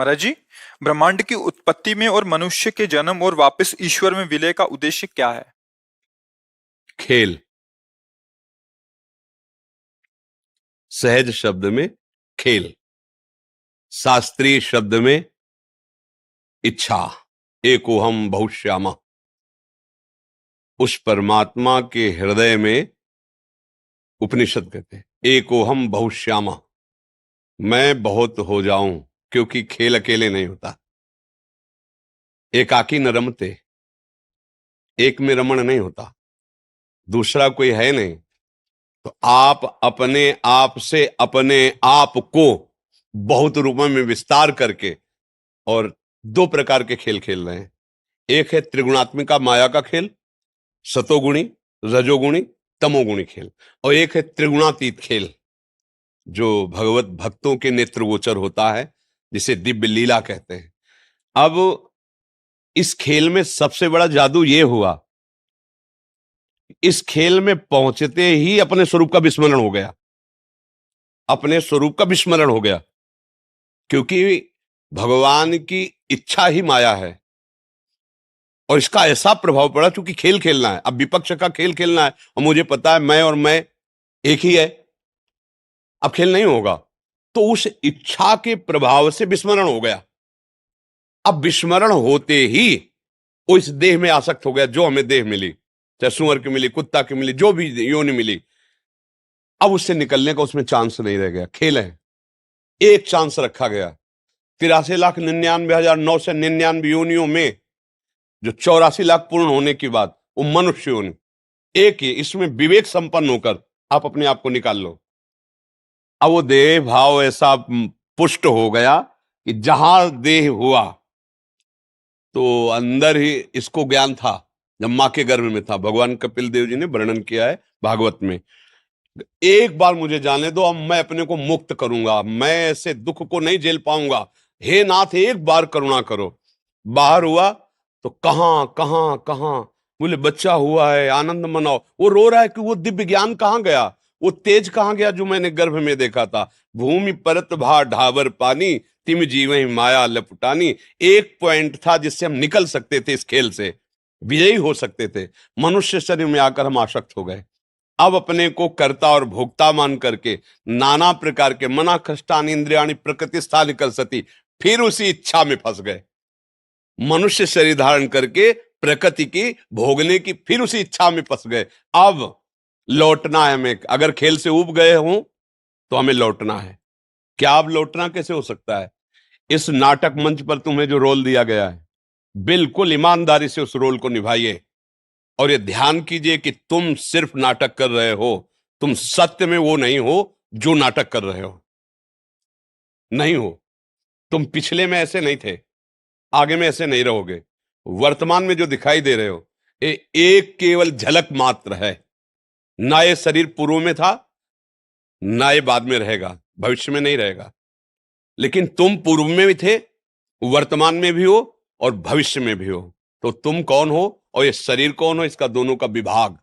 महाराज जी, ब्रह्मांड की उत्पत्ति में और मनुष्य के जन्म और वापस ईश्वर में विलय का उद्देश्य क्या है? खेल। सहज शब्द में खेल, शास्त्रीय शब्द में इच्छा। एकोहम बहुश्यामा। उस परमात्मा के हृदय में उपनिषद कहते हैं एकोहम बहुश्यामा, मैं बहुत हो जाऊं, क्योंकि खेल अकेले नहीं होता। एकाकी न रमते, एक में रमण नहीं होता, दूसरा कोई है नहीं। तो आप अपने आप से अपने आप को बहुत रूपों में विस्तार करके और दो प्रकार के खेल खेल रहे हैं। एक है त्रिगुणात्मिका माया का खेल, सतोगुणी, रजोगुणी, तमोगुणी खेल, और एक है त्रिगुणातीत खेल जो भगवत भक्तों के नेत्रगोचर होता है, जिसे दिव्य लीला कहते हैं। अब इस खेल में सबसे बड़ा जादू ये हुआ, इस खेल में पहुंचते ही अपने स्वरूप का विस्मरण हो गया। अपने स्वरूप का विस्मरण हो गया, क्योंकि भगवान की इच्छा ही माया है। और इसका ऐसा प्रभाव पड़ा, क्योंकि खेल खेलना है, अब विपक्ष का खेल खेलना है, और मुझे पता है मैं और मैं एक ही है, अब खेल नहीं होगा। तो उस इच्छा के प्रभाव से विस्मरण हो गया। अब विस्मरण होते ही वो इस देह में आसक्त हो गया, जो हमें देह मिली, चाहे सुअर की मिली, कुत्ता की मिली, जो भी योनि मिली। अब उससे निकलने का उसमें चांस नहीं रह गया। खेल है, एक चांस रखा गया। 83,99,999 योनियों में जो 84 लाख पूर्ण होने की बाद वो मनुष्य योनि एक ही, इसमें विवेक संपन्न होकर आप अपने आप को निकाल लो। अब वो देह भाव ऐसा पुष्ट हो गया कि जहां देह हुआ तो अंदर ही इसको ज्ञान था। जब मां के गर्भ में था, भगवान कपिल देव जी ने वर्णन किया है भागवत में, एक बार मुझे जाने दो, अब मैं अपने को मुक्त करूंगा, मैं ऐसे दुख को नहीं झेल पाऊंगा, हे नाथ एक बार करुणा करो। बाहर हुआ तो कहां कहां कहां, बोले बच्चा हुआ है, आनंद मनाओ। वो रो रहा है कि वो दिव्य ज्ञान कहां गया, वो तेज कहां गया जो मैंने गर्भ में देखा था। भूमि परत भा ढाबर पानी, तिम जीवहि माया लपटानी। एक पॉइंट था जिससे हम निकल सकते थे, इस खेल से विजयी हो सकते थे। मनुष्य शरीर में आकर हम आसक्त हो गए। अब अपने को कर्ता और भोक्ता मान करके नाना प्रकार के मना कष्टानि इंद्रियाणि प्रकृति स्थान कर सती, फिर उसी इच्छा में फंस गए। मनुष्य शरीर धारण करके प्रकृति की भोगने की फिर उसी इच्छा में फंस गए। अब लौटना है हमें। अगर खेल से उब गए हों तो हमें लौटना है। क्या अब लौटना कैसे हो सकता है? इस नाटक मंच पर तुम्हें जो रोल दिया गया है, बिल्कुल ईमानदारी से उस रोल को निभाइए। और ये ध्यान कीजिए कि तुम सिर्फ नाटक कर रहे हो, तुम सत्य में वो नहीं हो जो नाटक कर रहे हो। नहीं हो। तुम पिछले में ऐसे नहीं थे, आगे में ऐसे नहीं रहोगे। वर्तमान में जो दिखाई दे रहे हो ये एक केवल झलक मात्र है। ना ये शरीर पूर्व में था, ना ये बाद में रहेगा, भविष्य में नहीं रहेगा। लेकिन तुम पूर्व में भी थे, वर्तमान में भी हो और भविष्य में भी हो। तो तुम कौन हो और ये शरीर कौन हो, इसका दोनों का विभाग।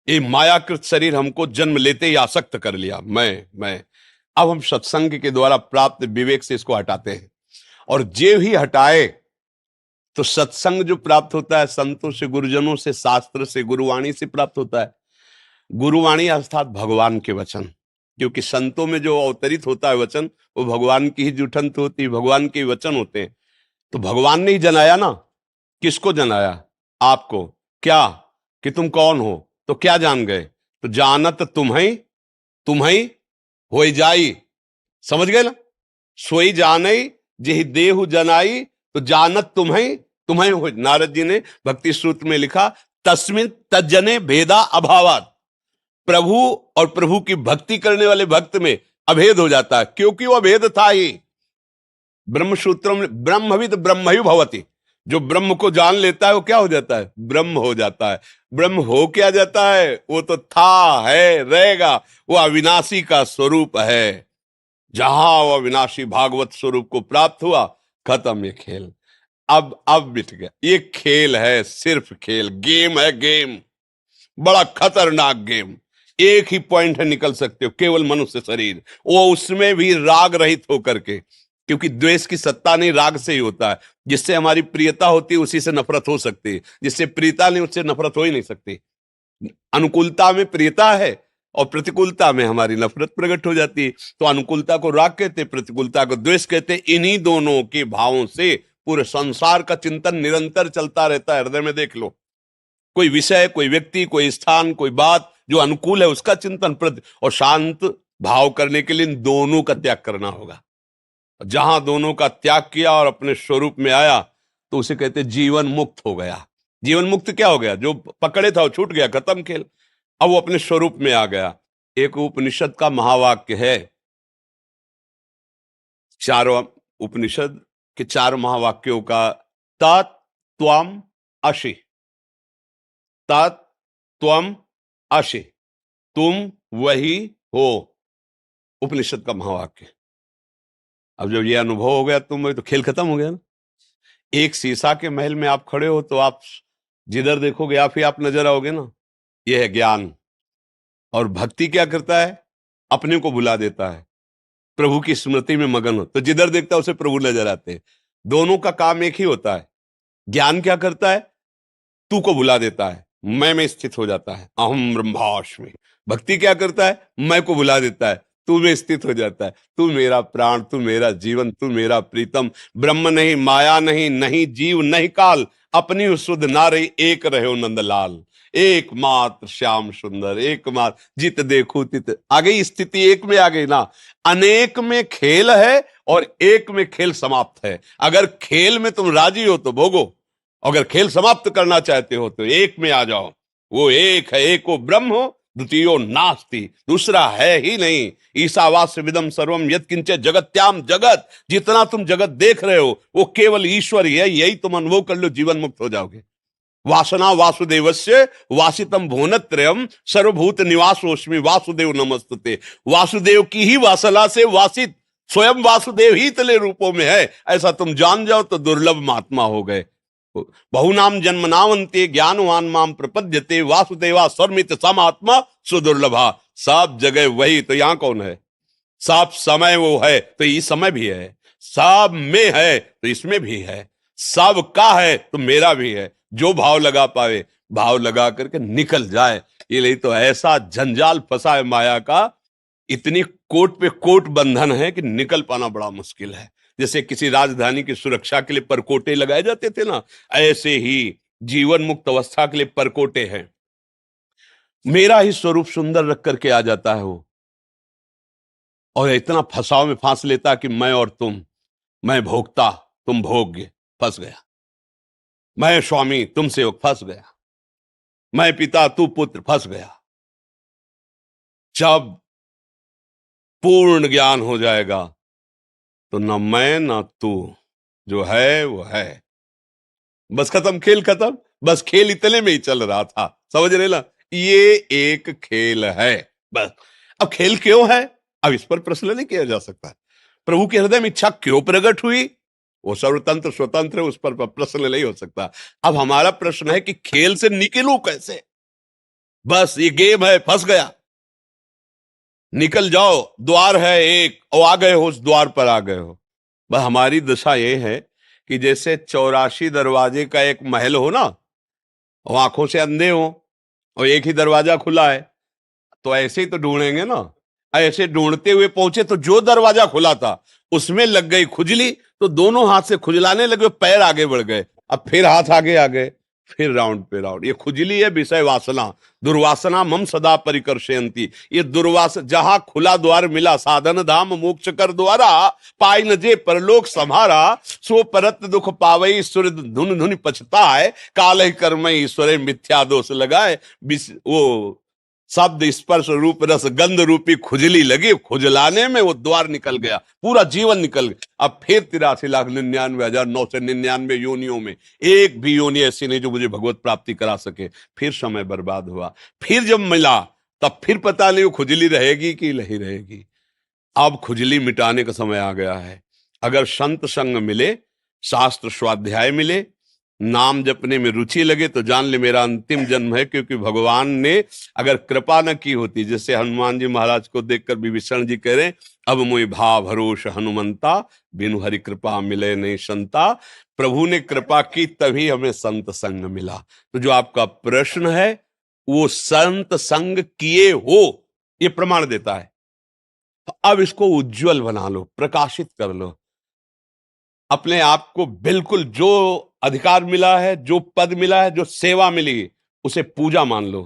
ये मायाकृत शरीर हमको जन्म लेते ही आसक्त कर लिया, मैं। अब हम सत्संग के द्वारा प्राप्त विवेक से इसको हटाते हैं, और जे ही हटाए तो सत्संग जो प्राप्त होता है संतों से, गुरुजनों से, शास्त्र से, गुरुवाणी से प्राप्त होता है। गुरुवाणी अर्थात भगवान के वचन, क्योंकि संतों में जो अवतरित होता है वचन, वो भगवान की ही जुठंत होती है, भगवान के वचन होते हैं। तो भगवान ने ही जनाया ना। किसको जनाया? आपको। क्या? कि तुम कौन हो। तो क्या जान गए? तो जानत तुम्हें हो जाई। समझ गए ना? सोई जानई जेहि देहु जनाई, तो जानत तुम्हें हो। नारद जी ने भक्ति सूत्र में लिखा, तस्मिन तज्जने भेदा अभावात। प्रभु और प्रभु की भक्ति करने वाले भक्त में अभेद हो जाता है, क्योंकि वो अभेद था ही। ब्रह्म सूत्रों में ब्रह्मविद ब्रह्मयु भवति, जो ब्रह्म को जान लेता है वो क्या हो जाता है? ब्रह्म हो जाता है। ब्रह्म हो क्या जाता है? वो तो था, है, रहेगा। वो अविनाशी का स्वरूप है। जहां वो अविनाशी भागवत स्वरूप को प्राप्त हुआ, खत्म ये खेल। अब मिट गया। ये खेल है, सिर्फ खेल, गेम है, गेम, बड़ा खतरनाक गेम। एक ही पॉइंट है, निकल सकते हो, केवल मनुष्य शरीर, वो उसमें भी राग रहित होकर के। क्योंकि द्वेष की सत्ता नहीं, राग से ही होता है। जिससे हमारी प्रियता होती है उसी से नफरत हो सकती है, जिससे प्रियता नहीं उससे नफरत हो ही नहीं सकती। अनुकूलता में प्रियता है और प्रतिकूलता में हमारी नफरत प्रकट हो जाती है। तो अनुकूलता को राग कहते, प्रतिकूलता को द्वेष कहते। इन्हीं दोनों के भावों से पूरे संसार का चिंतन निरंतर चलता रहता है। हृदय में देख लो, कोई विषय, कोई व्यक्ति, कोई स्थान, कोई बात जो अनुकूल है उसका चिंतन और शांत भाव करने के लिए इन दोनों का त्याग करना होगा। जहां दोनों का त्याग किया और अपने स्वरूप में आया तो उसे कहते जीवन मुक्त हो गया। जीवन मुक्त क्या हो गया? जो पकड़े था वो छूट गया, खत्म खेल। अब वो अपने स्वरूप में आ गया। एक उपनिषद का महावाक्य है, चारों उपनिषद के 4 महावाक्यों का, तात त्वम असि, तात त्वम असि, तुम वही हो। उपनिषद का महावाक्य। अब जब ये अनुभव हो गया तुम वही, तो खेल खत्म हो गया ना। एक शीशा के महल में आप खड़े हो तो आप जिधर देखोगे आप ही आप नजर आओगे ना। यह है ज्ञान। और भक्ति क्या करता है? अपने को भुला देता है, प्रभु की स्मृति में मगन हो तो जिधर देखता है उसे प्रभु नजर आते हैं। दोनों का काम एक ही होता है। ज्ञान क्या करता है? तू को भुला देता है, मैं में स्थित हो जाता है, अहम ब्रह्मास्मि। भक्ति क्या करता है? मैं को भुला देता है, तू में स्थित हो जाता है। तू मेरा प्राण, तू मेरा जीवन, तू मेरा प्रीतम। ब्रह्म नहीं, माया नहीं, नहीं जीव नहीं काल, अपनी सुध ना रही, एक रहो नंदलाल। एकमात्र श्याम सुंदर, एकमात्र जित देखो तित। आ गई स्थिति, एक में आ गई ना। अनेक में खेल है और एक में खेल समाप्त है। अगर खेल में तुम राजी हो तो भोगो, अगर खेल समाप्त करना चाहते हो तो एक में आ जाओ। वो एक है, एको ब्रह्म हो, द्वितीयो नास्ति, दूसरा है ही नहीं। ईशावास्य विदम सर्वम यत्किंच जगत्याम जगत। जितना तुम जगत देख रहे हो वो केवल ईश्वर ही है। यही तुम अनुभव कर लो, जीवन मुक्त हो जाओगे। वासना वासुदेवस्य वासितम भुवनत्रयम सर्वभूत निवासोस्मि वासुदेव नमस्तुते। वासुदेव की ही वासना से वासित स्वयं वासुदेव ही तले रूपों में है, ऐसा तुम जान जाओ तो दुर्लभ महात्मा हो गए। बहुनाम जन्मनावंते ज्ञानवान माम प्रपद्यते वासुदेवा सर्वमित समात्मा सुदुर्लभा। सब जगह वही, तो यहां कौन है? सब समय वो है तो ये समय भी है। सब में है तो इसमें भी है। सब का है तो मेरा भी है। जो भाव लगा पावे, भाव लगा करके निकल जाए। ये नहीं तो ऐसा जंजाल फंसा है माया का, इतनी कोट पे कोट बंधन है कि निकल पाना बड़ा मुश्किल है। जैसे किसी राजधानी की सुरक्षा के लिए परकोटे लगाए जाते थे ना, ऐसे ही जीवन मुक्त अवस्था के लिए परकोटे हैं। मेरा ही स्वरूप सुंदर रख करके आ जाता है वो, और इतना फंसाव में फांस लेता कि मैं और तुम, मैं भोक्ता तुम भोग्य, फंस गया। मैं स्वामी तुम सेवक, फंस गया। मैं पिता तू पुत्र, फंस गया। जब पूर्ण ज्ञान हो जाएगा तो न मैं न तू, जो है वो है। बस खत्म, खेल खत्म। बस खेल इतने में ही चल रहा था, समझ रहे ना? ये एक खेल है बस। अब खेल क्यों है, अब इस पर प्रश्न नहीं किया जा सकता। प्रभु के हृदय में इच्छा क्यों प्रकट हुई, वो सर्वतंत्र स्वतंत्र है, उस पर प्रश्न नहीं हो सकता। अब हमारा प्रश्न है कि खेल से निकलूं कैसे। बस ये गेम है, फंस गया। निकल जाओ, द्वार है एक, और आ गए हो, उस द्वार पर आ गए हो। बस हमारी दशा ये है कि जैसे 84 दरवाजे का एक महल हो ना, और आंखों से अंधे हो और एक ही दरवाजा खुला है, तो ऐसे ही तो ढूंढेंगे ना। ऐसे ढूंढते हुए पहुंचे तो जो दरवाजा खुला था उसमें लग गई खुजली, तो दोनों हाथ से खुजलाने लगे, पैर आगे बढ़ गए। अब फिर हाथ आगे आ गए, फिर राउंड पे राउंड। ये खुजली है विषय वासना। दुर्वासना मम सदा परिकर्षयंती। ये दुर्वास, जहां खुला द्वार मिला, साधन धाम मोक्ष कर द्वारा, पाई न जे परलोक सम्हारा, सो परत दुख पावई ईश्वर धुन धुन पछताए, काल कर्म ईश्वर मिथ्या दोष लगाए। वो शब्द स्पर्श रूप रस गंध रूपी खुजली लगी, खुजलाने में वो द्वार निकल गया, पूरा जीवन निकल गया। अब फिर 83,99,999 योनियों में एक भी योनि ऐसी नहीं जो मुझे भगवत प्राप्ति करा सके। फिर समय बर्बाद हुआ। फिर जब मिला तब फिर पता नहीं वो खुजली रहेगी कि नहीं रहेगी। अब खुजली मिटाने का समय आ गया है। अगर संत संग मिले, शास्त्र स्वाध्याय मिले, नाम जपने में रुचि लगे तो जान ले मेरा अंतिम जन्म है, क्योंकि भगवान ने अगर कृपा न की होती, जैसे हनुमान जी महाराज को देखकर विभीषण जी कह रहे अब मोहि भाव भरोस हनुमंता, बिनु हरि कृपा मिले नहीं संता। प्रभु ने कृपा की तभी हमें संत संग मिला। तो जो आपका प्रश्न है वो संत संग किए हो ये प्रमाण देता है। तो अब इसको उज्जवल बना लो, प्रकाशित कर लो अपने आप को। बिल्कुल जो अधिकार मिला है, जो पद मिला है, जो सेवा मिली, उसे पूजा मान लो।